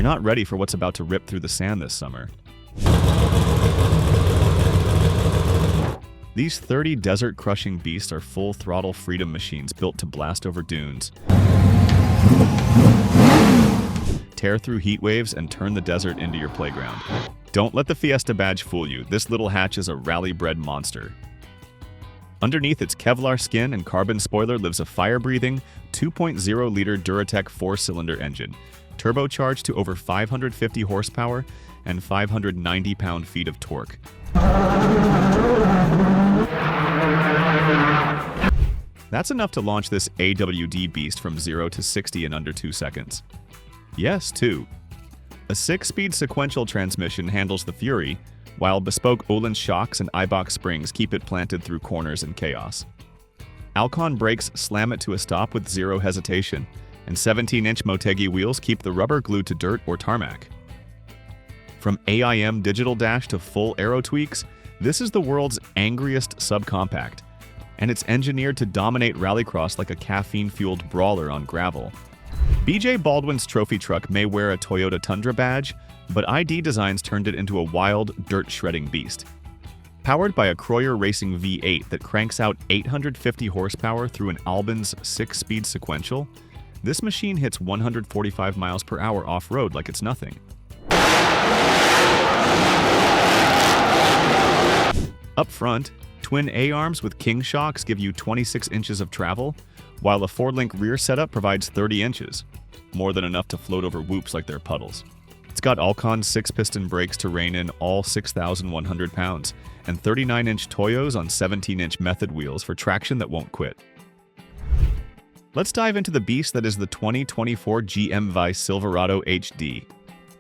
not ready for what's about to rip through the sand this summer. These 30 desert-crushing beasts are full-throttle freedom machines built to blast over dunes, tear through heat waves, and turn the desert into your playground. Don't let the Fiesta badge fool you. This little hatch is a rally-bred monster. Underneath its Kevlar skin and carbon spoiler lives a fire-breathing 2.0-liter Duratec 4-cylinder engine, turbocharged to over 550 horsepower and 590 pound-feet of torque. That's enough to launch this AWD beast from 0 to 60 in under 2 seconds. Yes, 2. A 6-speed sequential transmission handles the Fury, while bespoke Öhlins shocks and Eibach springs keep it planted through corners and chaos. Alcon brakes slam it to a stop with zero hesitation, and 17-inch Motegi wheels keep the rubber glued to dirt or tarmac. From AIM digital dash to full aero tweaks, this is the world's angriest subcompact, and it's engineered to dominate rallycross like a caffeine-fueled brawler on gravel. BJ Baldwin's trophy truck may wear a Toyota Tundra badge, but ID Designs turned it into a wild, dirt-shredding beast. Powered by a Croyer Racing V8 that cranks out 850 horsepower through an Albin's 6-speed sequential, this machine hits 145 miles per hour off-road like it's nothing. Up front, twin A-arms with King shocks give you 26 inches of travel, while a Ford-Link rear setup provides 30 inches, more than enough to float over whoops like they're puddles. It's got Alcon 6-piston brakes to rein in all 6,100 pounds, and 39-inch Toyos on 17-inch method wheels for traction that won't quit. Let's dive into the beast that is the 2024 GM Vice Silverado HD.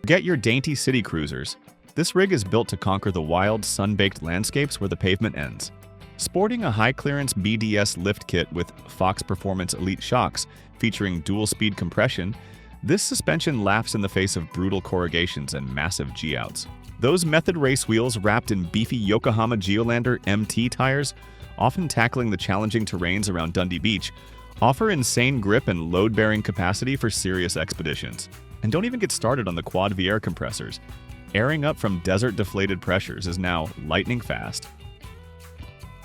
Forget your dainty city cruisers. This rig is built to conquer the wild, sun-baked landscapes where the pavement ends. Sporting a high-clearance BDS lift kit with Fox Performance Elite shocks featuring dual-speed compression, this suspension laughs in the face of brutal corrugations and massive G-outs. Those method race wheels wrapped in beefy Yokohama Geolandar MT tires, often tackling the challenging terrains around Dundee Beach, offer insane grip and load-bearing capacity for serious expeditions. And don't even get started on the quad V-air compressors. Airing up from desert-deflated pressures is now lightning fast.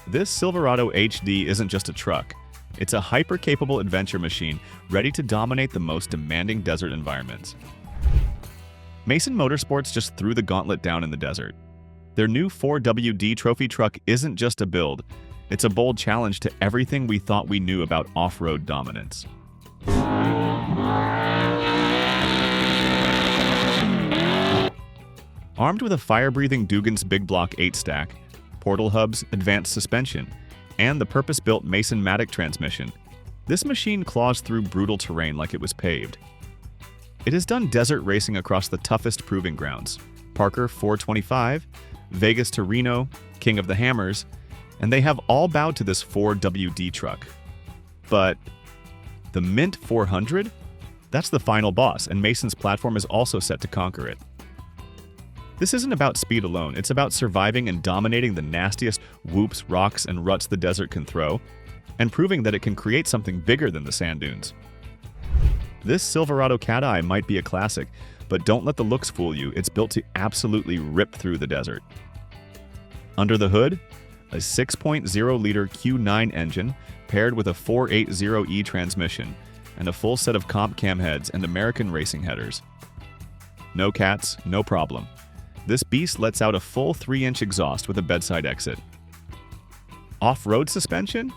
This Silverado HD isn't just a truck. It's a hyper-capable adventure machine ready to dominate the most demanding desert environments. Mason Motorsports just threw the gauntlet down in the desert. Their new 4WD trophy truck isn't just a build, it's a bold challenge to everything we thought we knew about off-road dominance. Armed with a fire-breathing Dugan's Big Block 8-stack, portal hubs, advanced suspension, and the purpose-built Mason-Matic transmission, this machine claws through brutal terrain like it was paved. It has done desert racing across the toughest proving grounds: Parker 425, Vegas to Reno, King of the Hammers, and they have all bowed to this 4WD truck. But the Mint 400? That's the final boss, and Mason's platform is also set to conquer it. This isn't about speed alone, it's about surviving and dominating the nastiest whoops, rocks, and ruts the desert can throw, and proving that it can create something bigger than the sand dunes. This Silverado Cat Eye might be a classic, but don't let the looks fool you, it's built to absolutely rip through the desert. Under the hood, a 6.0-liter Q9 engine paired with a 480E transmission, and a full set of comp cam heads and American racing headers. No cats, no problem. This beast lets out a full 3-inch exhaust with a bedside exit. Off-road suspension?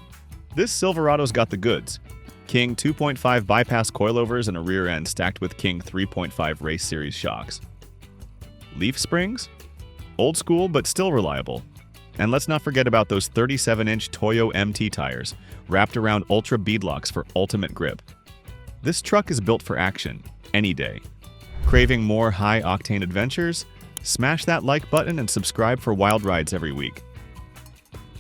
This Silverado's got the goods. King 2.5 bypass coilovers and a rear end stacked with King 3.5 Race Series shocks. Leaf springs? Old school, but still reliable. And let's not forget about those 37-inch Toyo MT tires, wrapped around ultra beadlocks for ultimate grip. This truck is built for action, any day. Craving more high-octane adventures? Smash that like button and subscribe for wild rides every week.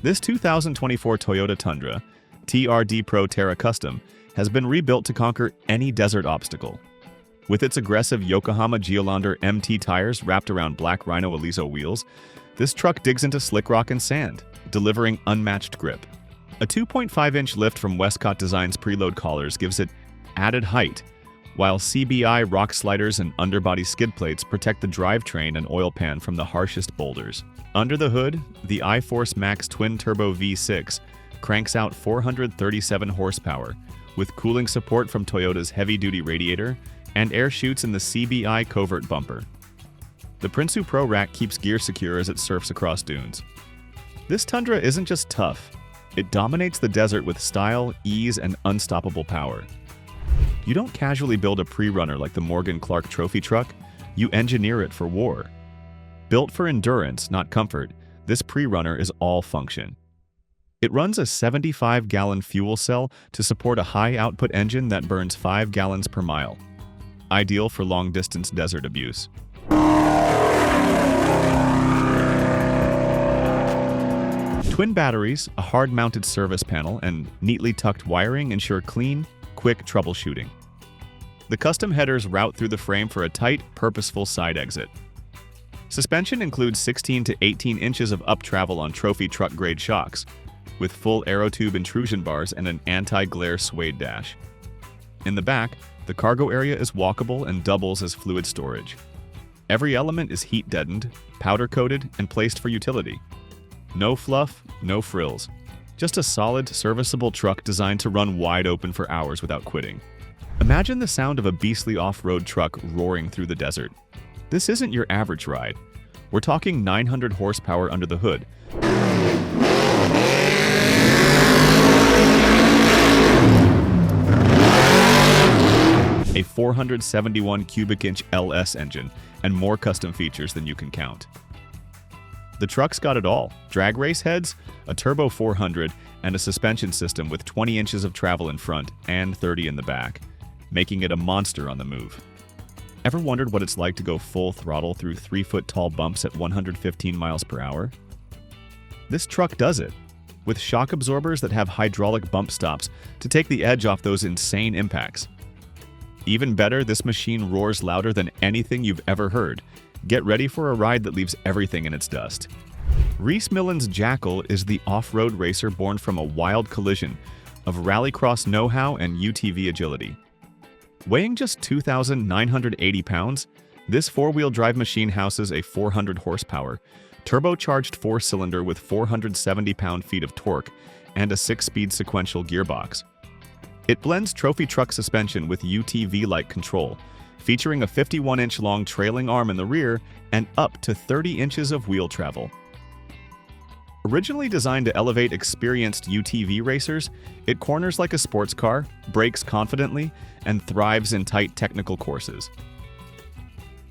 This 2024 Toyota Tundra TRD Pro Terra Custom has been rebuilt to conquer any desert obstacle. With its aggressive Yokohama Geolandar MT tires wrapped around black Rhino Aliso wheels, this truck digs into slick rock and sand, delivering unmatched grip. A 2.5-inch lift from Westcott Design's preload collars gives it added height, while CBI rock sliders and underbody skid plates protect the drivetrain and oil pan from the harshest boulders. Under the hood, the iForce Max twin-turbo V6 cranks out 437 horsepower, with cooling support from Toyota's heavy-duty radiator and air chutes in the CBI covert bumper. The Prinsu Pro rack keeps gear secure as it surfs across dunes. This Tundra isn't just tough, it dominates the desert with style, ease, and unstoppable power. You don't casually build a pre-runner like the Morgan Clark trophy truck, you engineer it for war. Built for endurance, not comfort, this pre-runner is all function. It runs a 75-gallon fuel cell to support a high-output engine that burns 5 gallons per mile. Ideal for long-distance desert abuse. Twin batteries, a hard-mounted service panel, and neatly tucked wiring ensure clean, quick troubleshooting. The custom headers route through the frame for a tight, purposeful side exit. Suspension includes 16 to 18 inches of up-travel on trophy truck-grade shocks, with full aerotube intrusion bars and an anti-glare suede dash. In the back, the cargo area is walkable and doubles as fluid storage. Every element is heat-deadened, powder-coated, and placed for utility. No fluff, no frills. Just a solid, serviceable truck designed to run wide open for hours without quitting. Imagine the sound of a beastly off-road truck roaring through the desert. This isn't your average ride. We're talking 900 horsepower under the hood. A 471 cubic inch LS engine, and more custom features than you can count. The truck's got it all: drag race heads, a turbo 400, and a suspension system with 20 inches of travel in front and 30 in the back, making it a monster on the move. Ever wondered what it's like to go full throttle through 3-foot-tall bumps at 115 miles per hour? This truck does it, with shock absorbers that have hydraulic bump stops to take the edge off those insane impacts. Even better, this machine roars louder than anything you've ever heard. Get ready for a ride that leaves everything in its dust. Reese Milan's Jackal is the off-road racer born from a wild collision of rallycross know-how and UTV agility. Weighing just 2,980 pounds, this four-wheel drive machine houses a 400 horsepower, turbocharged 4-cylinder with 470 pound-feet of torque and a 6-speed sequential gearbox. It blends trophy truck suspension with UTV-like control, featuring a 51-inch long trailing arm in the rear and up to 30 inches of wheel travel. Originally designed to elevate experienced UTV racers, it corners like a sports car, brakes confidently, and thrives in tight technical courses.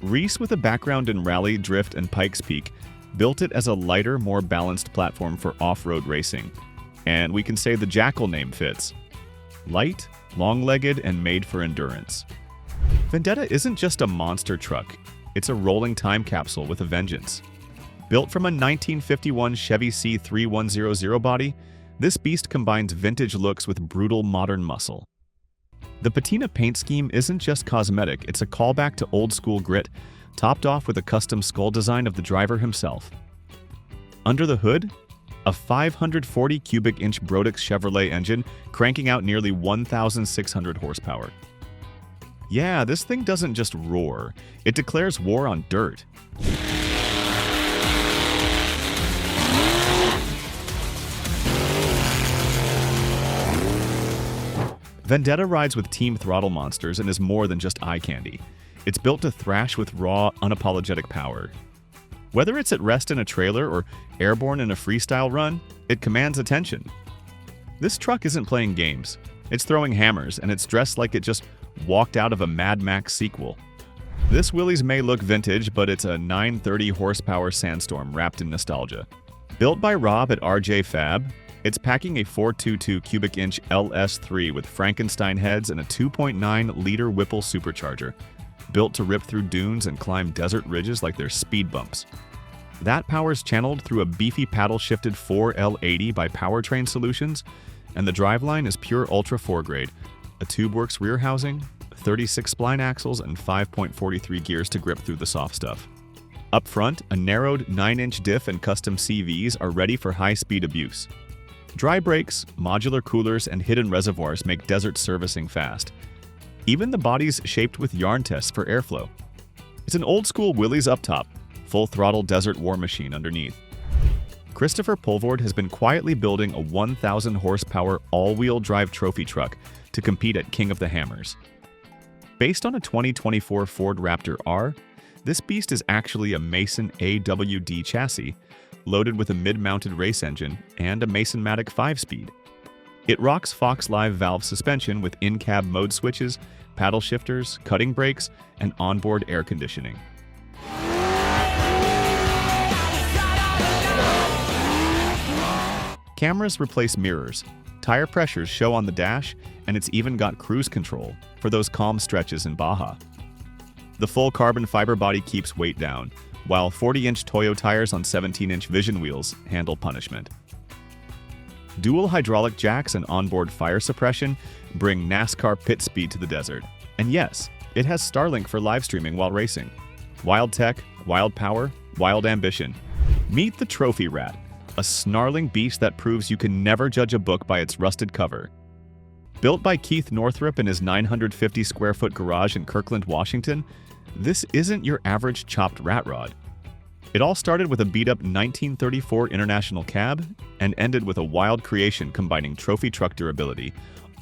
Reese, with a background in rally, drift, and Pikes Peak, built it as a lighter, more balanced platform for off-road racing. And we can say the Jackal name fits. Light, long-legged, and made for endurance. Vendetta isn't just a monster truck, it's a rolling time capsule with a vengeance. Built from a 1951 Chevy C3100 body, this beast combines vintage looks with brutal modern muscle. The patina paint scheme isn't just cosmetic, it's a callback to old-school grit, topped off with a custom skull design of the driver himself. Under the hood, a 540 cubic inch Brodix Chevrolet engine cranking out nearly 1,600 horsepower. Yeah, this thing doesn't just roar, it declares war on dirt. Vendetta rides with Team Throttle monsters and is more than just eye candy. It's built to thrash with raw, unapologetic power. Whether it's at rest in a trailer or airborne in a freestyle run, it commands attention. This truck isn't playing games. It's throwing hammers, and it's dressed like it just walked out of a Mad Max sequel. This Willys may look vintage, but it's a 930 horsepower sandstorm wrapped in nostalgia. Built by Rob at RJ Fab, it's packing a 422 cubic inch LS3 with Frankenstein heads and a 2.9-liter Whipple supercharger, built to rip through dunes and climb desert ridges like they're speed bumps. That power's channeled through a beefy paddle-shifted 4L80 by Powertrain Solutions, and the driveline is pure Ultra 4 grade, a TubeWorks rear housing, 36 spline axles, and 5.43 gears to grip through the soft stuff. Up front, a narrowed 9-inch diff and custom CVs are ready for high-speed abuse. Dry brakes, modular coolers, and hidden reservoirs make desert servicing fast. Even the body's shaped with yarn tests for airflow. It's an old-school Willys up top, full-throttle desert war machine underneath. Christopher Pulvord has been quietly building a 1,000-horsepower all-wheel drive trophy truck to compete at King of the Hammers. Based on a 2024 Ford Raptor R, this beast is actually a Mason AWD chassis, loaded with a mid-mounted race engine and a Mason-matic 5-speed. It rocks Fox Live valve suspension with in-cab mode switches, paddle shifters, cutting brakes, and onboard air conditioning. Cameras replace mirrors, tire pressures show on the dash, and it's even got cruise control for those calm stretches in Baja. The full carbon fiber body keeps weight down, while 40-inch Toyo tires on 17-inch Vision wheels handle punishment. Dual hydraulic jacks and onboard fire suppression bring NASCAR pit speed to the desert. And yes, it has Starlink for live streaming while racing. Wild tech, wild power, wild ambition. Meet the Trophy Rat, a snarling beast that proves you can never judge a book by its rusted cover. Built by Keith Northrup in his 950-square-foot garage in Kirkland, Washington, this isn't your average chopped rat rod. It all started with a beat-up 1934 International cab and ended with a wild creation combining trophy truck durability.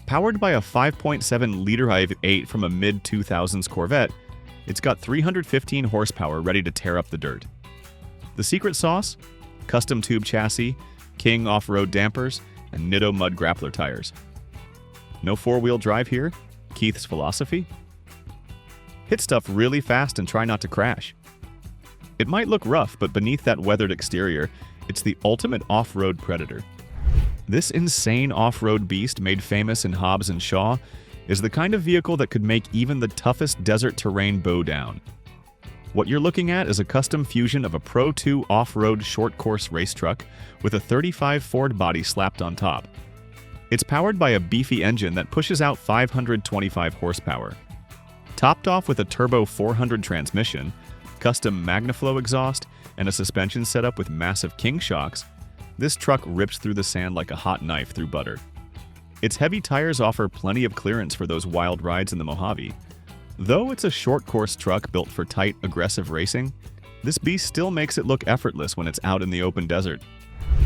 Powered by a 5.7-liter i8 from a mid-2000s Corvette, it's got 315 horsepower ready to tear up the dirt. The secret sauce? Custom tube chassis, King off-road dampers, and Nitto mud grappler tires. No four-wheel drive here? Keith's philosophy? Hit stuff really fast and try not to crash. It might look rough, but beneath that weathered exterior, it's the ultimate off-road predator. This insane off-road beast made famous in Hobbs and Shaw is the kind of vehicle that could make even the toughest desert terrain bow down. What you're looking at is a custom fusion of a Pro 2 off-road short-course race truck with a 35 Ford body slapped on top. It's powered by a beefy engine that pushes out 525 horsepower. Topped off with a turbo 400 transmission, custom MagnaFlow exhaust, and a suspension setup with massive King shocks, this truck rips through the sand like a hot knife through butter. Its heavy tires offer plenty of clearance for those wild rides in the Mojave. Though it's a short-course truck built for tight, aggressive racing, this beast still makes it look effortless when it's out in the open desert.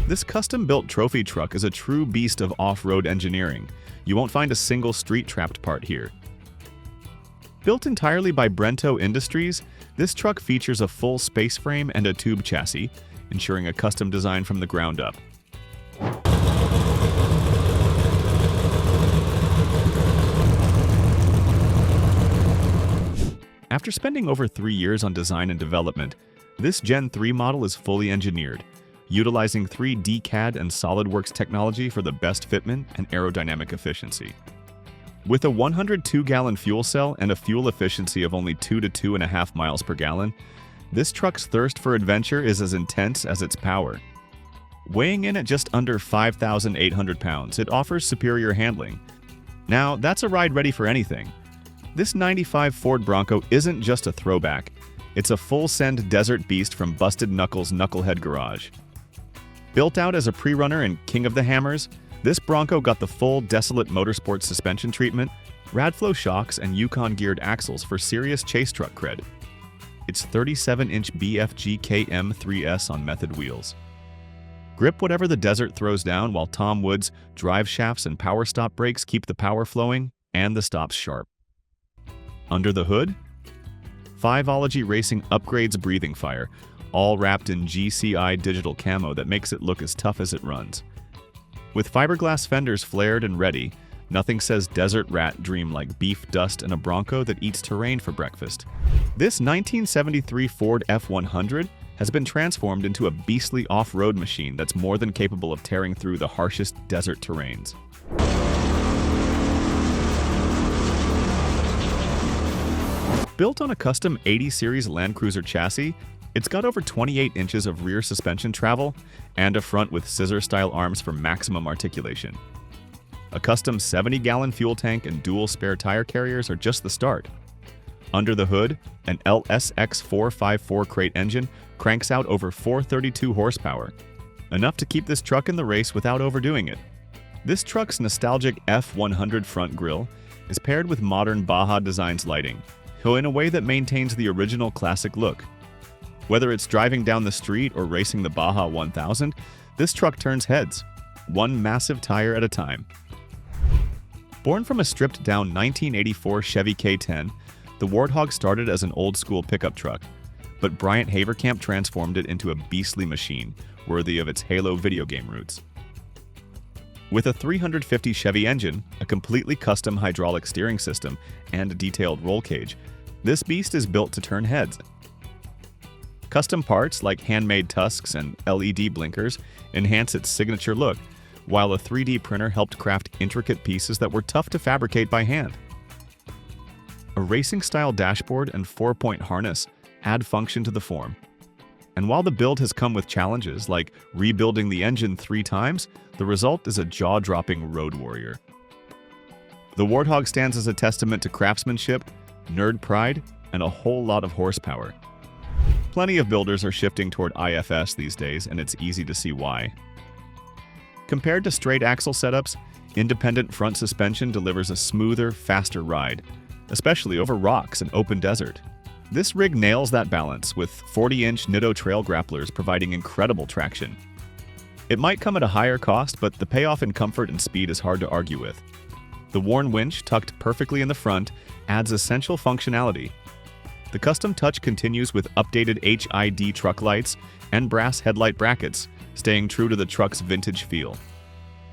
This custom-built trophy truck is a true beast of off-road engineering. You won't find a single street-trapped part here. Built entirely by Brenthel Industries, this truck features a full space frame and a tube chassis, ensuring a custom design from the ground up. After spending over 3 years on design and development, this Gen 3 model is fully engineered, utilizing 3D CAD and SolidWorks technology for the best fitment and aerodynamic efficiency. With a 102-gallon fuel cell and a fuel efficiency of only 2 to 2.5 miles per gallon, this truck's thirst for adventure is as intense as its power. Weighing in at just under 5,800 pounds, it offers superior handling. Now, that's a ride ready for anything. This 95 Ford Bronco isn't just a throwback. It's a full-send desert beast from Busted Knuckles' Knucklehead Garage. Built out as a pre-runner in King of the Hammers, this Bronco got the full Desolate Motorsports suspension treatment, Radflow shocks, and Yukon-geared axles for serious chase truck cred. It's 37-inch BFG KM3S on method wheels. Grip whatever the desert throws down while Tom Wood's drive shafts and power stop brakes keep the power flowing and the stops sharp. Under the hood? Fiveology Racing upgrades breathing fire, all wrapped in GCI digital camo that makes it look as tough as it runs. With fiberglass fenders flared and ready, nothing says desert rat dream like beef dust and a Bronco that eats terrain for breakfast. This 1973 Ford F100 has been transformed into a beastly off-road machine that's more than capable of tearing through the harshest desert terrains. Built on a custom 80 Series Land Cruiser chassis, it's got over 28 inches of rear suspension travel and a front with scissor-style arms for maximum articulation. A custom 70-gallon fuel tank and dual spare tire carriers are just the start. Under the hood, an LSX 454 crate engine cranks out over 432 horsepower, enough to keep this truck in the race without overdoing it. This truck's nostalgic F100 front grille is paired with modern Baja Designs lighting, in a way that maintains the original classic look. Whether it's driving down the street or racing the Baja 1000, this truck turns heads, one massive tire at a time. Born from a stripped-down 1984 Chevy K10, the Warthog started as an old-school pickup truck, but Bryant Haverkamp transformed it into a beastly machine, worthy of its Halo video game roots. With a 350 Chevy engine, a completely custom hydraulic steering system, and a detailed roll cage, this beast is built to turn heads. Custom parts like handmade tusks and LED blinkers enhance its signature look, while a 3D printer helped craft intricate pieces that were tough to fabricate by hand. A racing-style dashboard and 4-point harness add function to the form. And while the build has come with challenges like rebuilding the engine 3 times, the result is a jaw-dropping road warrior. The Warthog stands as a testament to craftsmanship, nerd pride, and a whole lot of horsepower. Plenty of builders are shifting toward IFS these days, and it's easy to see why. Compared to straight axle setups, independent front suspension delivers a smoother, faster ride, especially over rocks and open desert. This rig nails that balance, with 40-inch Nitto trail grapplers providing incredible traction. It might come at a higher cost, but the payoff in comfort and speed is hard to argue with. The worn winch, tucked perfectly in the front, adds essential functionality. The custom touch continues with updated HID truck lights and brass headlight brackets, staying true to the truck's vintage feel.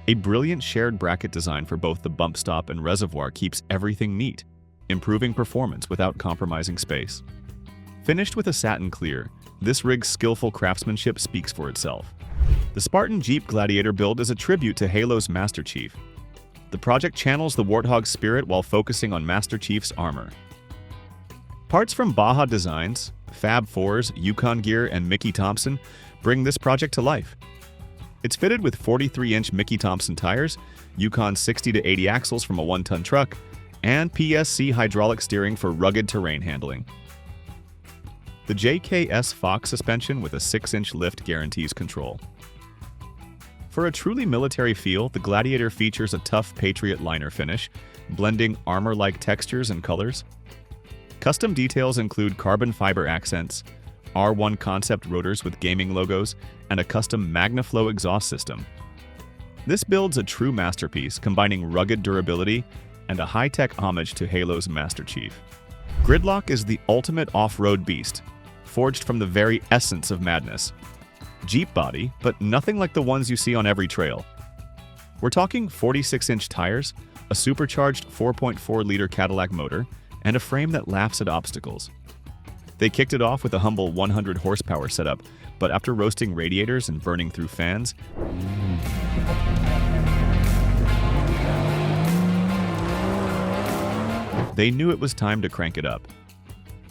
A brilliant shared bracket design for both the bump stop and reservoir keeps everything neat, improving performance without compromising space. Finished with a satin clear, this rig's skillful craftsmanship speaks for itself. The Spartan Jeep Gladiator build is a tribute to Halo's Master Chief. The project channels the Warthog's spirit while focusing on Master Chief's armor. Parts from Baja Designs, Fab Fours, Yukon Gear, and Mickey Thompson bring this project to life. It's fitted with 43-inch Mickey Thompson tires, Yukon 60 to 80 axles from a 1-ton truck, and PSC hydraulic steering for rugged terrain handling. The JKS Fox suspension with a 6-inch lift guarantees control. For a truly military feel, the Gladiator features a tough Patriot liner finish, blending armor-like textures and colors. Custom details include carbon fiber accents, R1 concept rotors with gaming logos, and a custom MagnaFlow exhaust system. This build's a true masterpiece, combining rugged durability and a high-tech homage to Halo's Master Chief. Gridlock is the ultimate off-road beast, forged from the very essence of madness. Jeep body, but nothing like the ones you see on every trail. We're talking 46-inch tires, a supercharged 4.4-liter Cadillac motor, and a frame that laughs at obstacles. They kicked it off with a humble 100 horsepower setup, but after roasting radiators and burning through fans, they knew it was time to crank it up.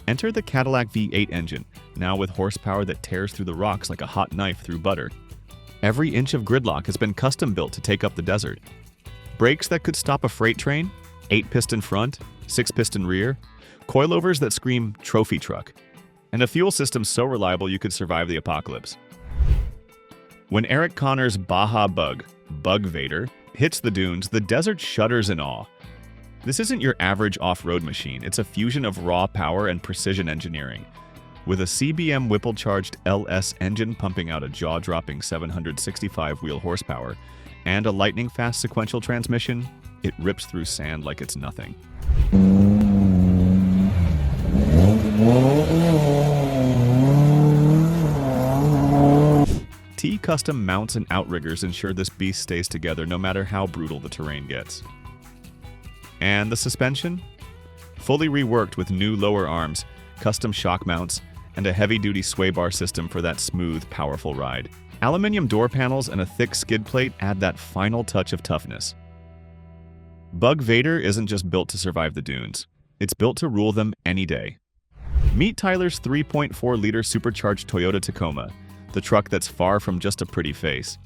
Enter the Cadillac V8 engine, now with horsepower that tears through the rocks like a hot knife through butter. Every inch of Gridlock has been custom built to take up the desert. Brakes that could stop a freight train, 8-piston front, 6-piston rear, coilovers that scream trophy truck, and a fuel system so reliable you could survive the apocalypse. When Eric Connor's Baja Bug, Bug Vader, hits the dunes, the desert shudders in awe. This isn't your average off-road machine, it's a fusion of raw power and precision engineering. With a CBM Whipple-charged LS engine pumping out a jaw-dropping 765 wheel horsepower, and a lightning-fast sequential transmission, it rips through sand like it's nothing. T-custom mounts and outriggers ensure this beast stays together no matter how brutal the terrain gets. And the suspension? Fully reworked with new lower arms, custom shock mounts, and a heavy-duty sway bar system for that smooth, powerful ride. Aluminum door panels and a thick skid plate add that final touch of toughness. Bug Vader isn't just built to survive the dunes. It's built to rule them any day. Meet Tyler's 3.4-liter supercharged Toyota Tacoma, the truck that's far from just a pretty face.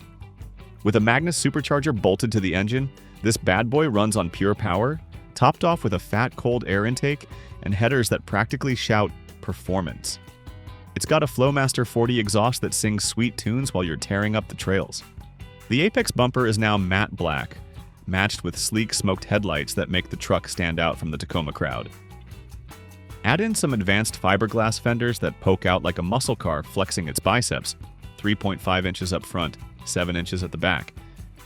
With a Magnus supercharger bolted to the engine, this bad boy runs on pure power, topped off with a fat cold air intake and headers that practically shout performance. It's got a Flowmaster 40 exhaust that sings sweet tunes while you're tearing up the trails. The apex bumper is now matte black, matched with sleek smoked headlights that make the truck stand out from the Tacoma crowd. Add in some advanced fiberglass fenders that poke out like a muscle car flexing its biceps, 3.5 inches up front, 7 inches at the back,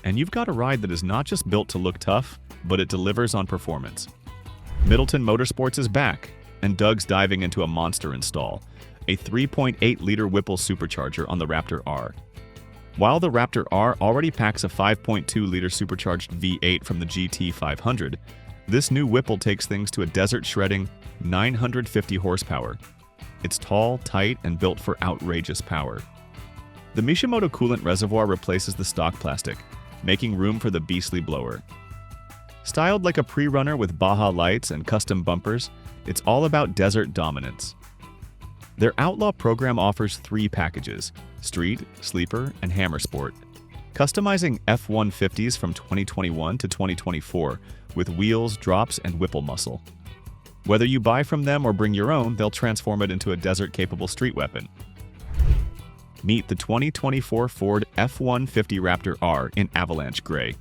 and you've got a ride that is not just built to look tough, but it delivers on performance. Middleton Motorsports is back, and Doug's diving into a monster install, a 3.8-liter Whipple supercharger on the Raptor R. While the Raptor R already packs a 5.2-liter supercharged V8 from the GT500, this new Whipple takes things to a desert-shredding 950 horsepower. It's tall, tight, and built for outrageous power. The Mishimoto coolant reservoir replaces the stock plastic, making room for the beastly blower. Styled like a pre-runner with Baja lights and custom bumpers, it's all about desert dominance. Their Outlaw program offers 3 packages: Street, Sleeper, and Hammer Sport, customizing F-150s from 2021 to 2024 with wheels, drops, and Whipple muscle. Whether you buy from them or bring your own, they'll transform it into a desert-capable street weapon. Meet the 2024 Ford F-150 Raptor R in Avalanche Gray,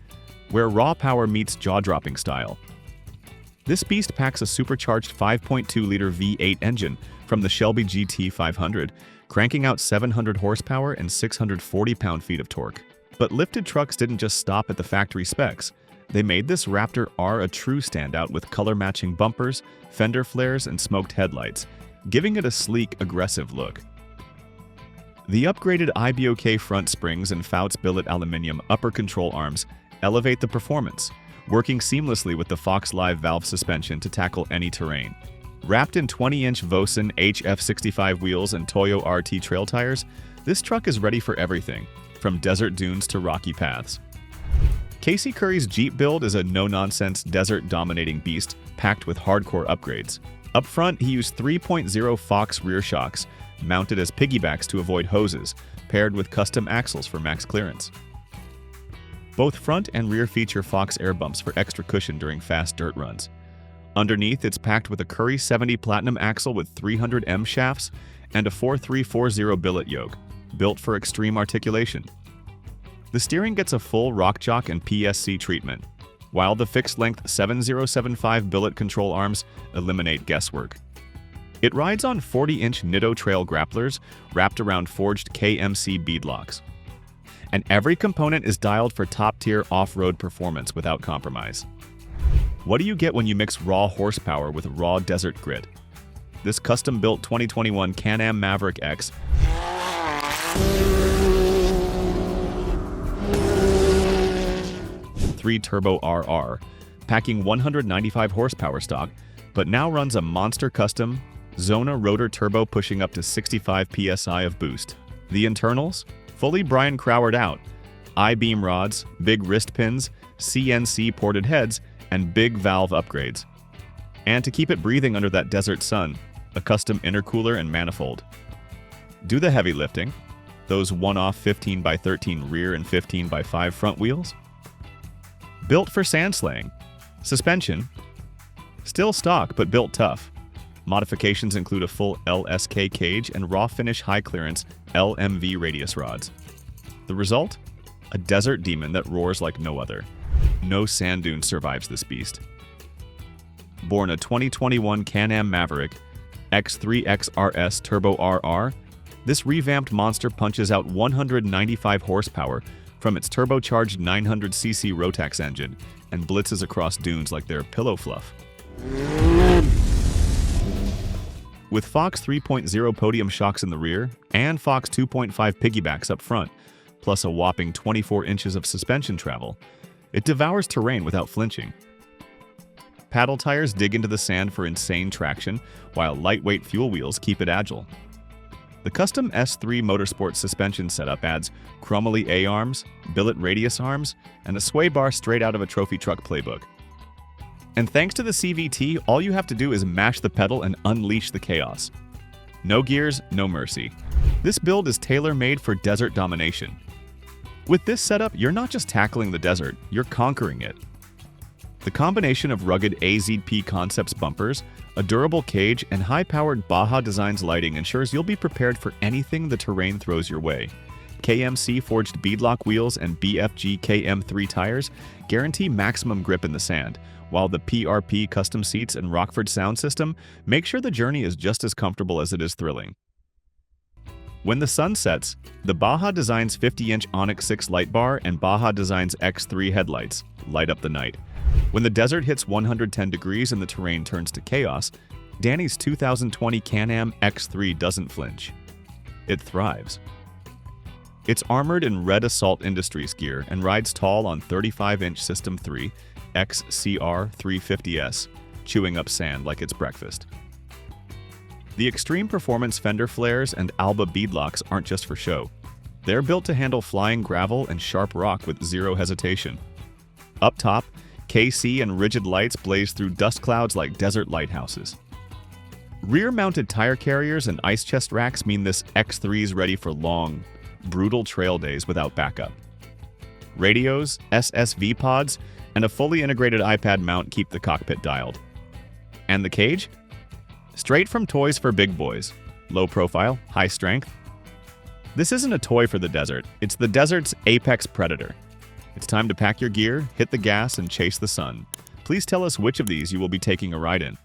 where raw power meets jaw-dropping style. This beast packs a supercharged 5.2-liter V8 engine from the Shelby GT500, cranking out 700 horsepower and 640 pound-feet of torque. But lifted trucks didn't just stop at the factory specs. They made this Raptor R a true standout with color-matching bumpers, fender flares, and smoked headlights, giving it a sleek, aggressive look. The upgraded IBOK front springs and Fouts billet aluminum upper control arms elevate the performance, working seamlessly with the Fox Live valve suspension to tackle any terrain. Wrapped in 20-inch Vossen HF65 wheels and Toyo RT trail tires, this truck is ready for everything, from desert dunes to rocky paths. Casey Curry's Jeep build is a no-nonsense, desert-dominating beast packed with hardcore upgrades. Up front, he used 3.0 Fox rear shocks, mounted as piggybacks to avoid hoses, paired with custom axles for max clearance. Both front and rear feature Fox air bumps for extra cushion during fast dirt runs. Underneath, it's packed with a Curry 70 Platinum axle with 300M shafts and a 4340 billet yoke, built for extreme articulation. The steering gets a full rock jock and PSC treatment, while the fixed-length 7075 billet control arms eliminate guesswork. It rides on 40-inch Nitto Trail grapplers wrapped around forged KMC beadlocks. And every component is dialed for top-tier off-road performance without compromise. What do you get when you mix raw horsepower with raw desert grit? This custom-built 2021 Can-Am Maverick X 3 Turbo RR, packing 195 horsepower stock, but now runs a monster custom Zona rotor turbo pushing up to 65 psi of boost. The internals? Fully Brian Crowered out. I-beam rods, big wrist pins, CNC ported heads, and big valve upgrades. And to keep it breathing under that desert sun, a custom intercooler and manifold. Do the heavy lifting, those one-off 15x13 rear and 15x5 front wheels. Built for sand slaying. Suspension, still stock but built tough. Modifications include a full LSK cage and raw finish high clearance LMV radius rods. The result? A desert demon that roars like no other. No sand dune survives this beast. Born a 2021 Can-Am Maverick X3 XRS Turbo RR, this revamped monster punches out 195 horsepower from its turbocharged 900cc Rotax engine and blitzes across dunes like they're pillow fluff. With Fox 3.0 podium shocks in the rear and Fox 2.5 piggybacks up front, plus a whopping 24 inches of suspension travel, it devours terrain without flinching. Paddle tires dig into the sand for insane traction, while lightweight fuel wheels keep it agile. The custom S3 Motorsports suspension setup adds chromoly A-arms, billet radius arms, and a sway bar straight out of a trophy truck playbook. And thanks to the CVT, all you have to do is mash the pedal and unleash the chaos. No gears, no mercy. This build is tailor-made for desert domination. With this setup, you're not just tackling the desert, you're conquering it. The combination of rugged AZP Concepts bumpers, a durable cage, and high-powered Baja Designs lighting ensures you'll be prepared for anything the terrain throws your way. KMC forged beadlock wheels and BFG KM3 tires guarantee maximum grip in the sand, while the PRP custom seats and Rockford sound system make sure the journey is just as comfortable as it is thrilling. When the sun sets, the Baja Designs 50-inch Onyx 6 light bar and Baja Designs X3 headlights light up the night. When the desert hits 110 degrees and the terrain turns to chaos, Danny's 2020 Can-Am X3 doesn't flinch. It thrives. It's armored in red Assault Industries gear and rides tall on 35-inch System 3 XCR 350S, chewing up sand like it's breakfast. The Extreme Performance fender flares and Alba beadlocks aren't just for show. They're built to handle flying gravel and sharp rock with zero hesitation. Up top, KC and rigid lights blaze through dust clouds like desert lighthouses. Rear-mounted tire carriers and ice chest racks mean this X3's ready for long, brutal trail days without backup. Radios, SSV pods, and a fully integrated iPad mount keep the cockpit dialed. And the cage? Straight from Toys for Big Boys. Low profile, high strength. This isn't a toy for the desert, it's the desert's apex predator. It's time to pack your gear, hit the gas, and chase the sun. Please tell us which of these you will be taking a ride in.